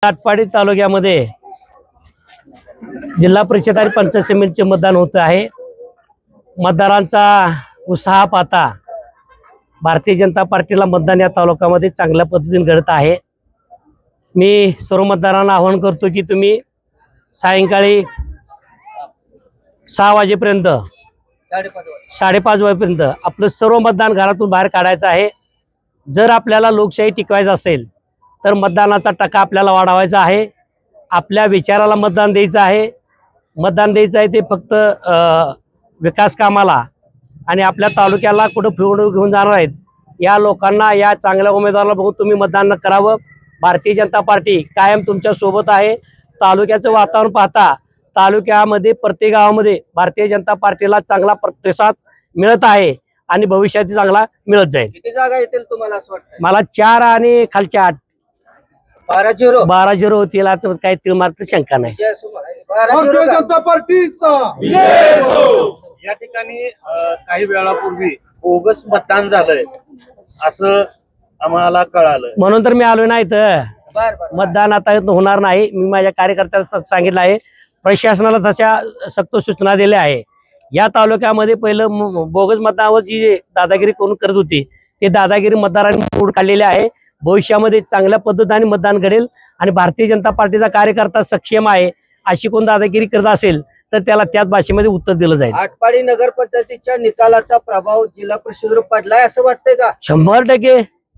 आटपाडी तालुक्यामध्ये जिल्हा परिषद आणि पंचायत समितीचे मतदान होत आहे। मतदारांचा उत्साह पाहता भारतीय जनता पार्टीला मतदान या तालुक्यामध्ये चांगल्या पद्धतीने घडत आहे। मी सर्व मतदारांना आवाहन करतो की तुम्ही सायंकाळी 6 वाजेपर्यंत 5:30 वाजेपर्यंत आपलं सर्व मतदान घरातून बाहेर काढायचं आहे। जर आपल्याला लोकशाही टिकवायचं असेल तर मतदानाचा टक्का आपल्याला वाढवायचा आहे। आपल्या विचाराला मतदान द्यायचं आहे। मतदान द्यायचं आहे ते फक्त विकास कामाला आणि आपल्या तालुक्याला कुठं फिरून घेऊन जाणार आहेत या लोकांना, या चांगल्या उमेदवाराला बघून तुम्ही मतदान करावं। भारतीय जनता पार्टी कायम तुमच्या सोबत आहे। तालुक्याचं वातावरण पाहता तालुक्यामध्ये प्रत्येक गावामध्ये भारतीय जनता पार्टीला चांगला प्रतिसाद मिळत आहे आणि भविष्यात चांगला मिळत जाईल। किती जागा येतील तुम्हाला असं वाटतं? मला 4 आणि खालच्या 8 12-0 होतील। आता काही तिळमात्र शंका नाही। भारतीय जनता पार्टीचा या ठिकाणी काही वेळापूर्वी बोगस मतदान झालंय असं आम्हाला कळालं, म्हणून तर मी आलो नाही तर मतदान आता होणार नाही। मी माझ्या कार्यकर्त्यांना सांगितलं आहे, प्रशासनाला तशा सक्त सूचना दिल्या आहे। या तालुक्यामध्ये पहिलं बोगस मतदानावर जी दादागिरी करून करत होती ते दादागिरी मतदारांनी मोड काढलेले आहे। भविष्यामध्ये चांगल्या पद्धतीने मतदान घडेल आणि भारतीय जनता पार्टीचा कार्यकर्ता सक्षम आहे अशी कोण दादागिरी करत असेल तर त्याला त्याच भाषेमध्ये उत्तर दिलं जाईल। आटपाडी नगरपंचायतीच्या निकालाचा प्रभाव जिल्हा परिषदेवर पडलाय असं वाटतंय का? 100%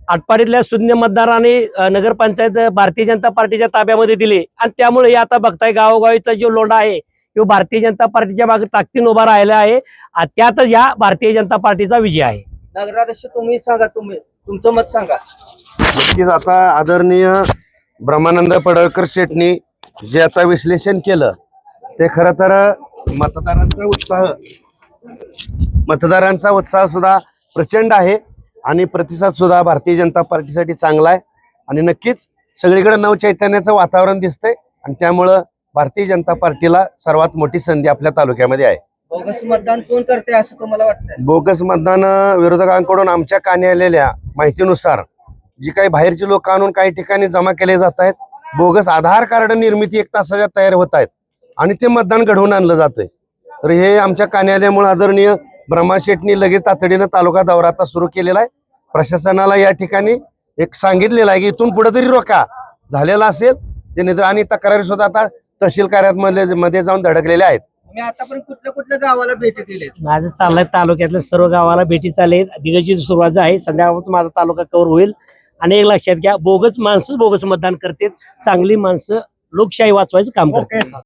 आटपाडीतल्या शून्य मतदारांनी नगरपंचायत भारतीय जनता पार्टीच्या ताब्यामध्ये दिली आणि त्यामुळे हे आता बघताय गावोगावीचा जो लोंढा आहे तो भारतीय जनता पार्टीच्या मागे ताकदीने उभा राहिला आहे। त्यातच या भारतीय जनता पार्टीचा विजय आहे। नगराध्यक्ष तुम्ही सांगा, तुमचं मत सांगा। नक्कीच आता आदरणीय ब्रह्मानंद पडळकर शेटनी जे आता विश्लेषण केलं ते खरं तर मतदारांचा उत्साह सुद्धा प्रचंड आहे आणि प्रतिसाद सुद्धा भारतीय जनता पार्टीसाठी चांगला आहे आणि नक्कीच सगळीकडे नवचैतन्याचं वातावरण दिसतंय आणि त्यामुळं भारतीय जनता पार्टीला सर्वात मोठी संधी आपल्या तालुक्यामध्ये आहे। बोगस मतदान कोण करते असं तुम्हाला वाटतंय? बोगस मतदान विरोधकांकडून आमच्या कानी आलेल्या माहितीनुसार जी काही बाहेरची लोक आणून काही ठिकाणी जमा केले जात आहेत, बोगस आधार कार्ड निर्मिती 1 तासाच्या तयार होत आहेत आणि ते मतदान घडवून आणलं जातंय। तर हे आमच्या कानी आल्यामुळे आदरणीय ब्रह्मा शेटनी लगेच तातडीनं तालुका दौरा आता सुरू केलेला आहे। प्रशासनाला या ठिकाणी एक सांगितलेलं आहे की इथून पुढे तरी रोका झालेला असेल ते निधन आणि तक्रारी सुद्धा आता तहसील कार्यालयामध्ये जाऊन धडकलेल्या आहेत। मी आतापर्यंत कुठल्या गावाला भेटी दिली? माझं चाललंय तालुक्यातल्या सर्व गावाला भेटी चालले। दिवसाची सुरुवात आहे, संध्याकाळपर्यंत माझा तालुका कव्हर होईल। आणि एक लक्षात घ्या, बोगस माणसं बोगस मतदान करतात, चांगली माणसं लोकशाही वाचवायचं काम करतात।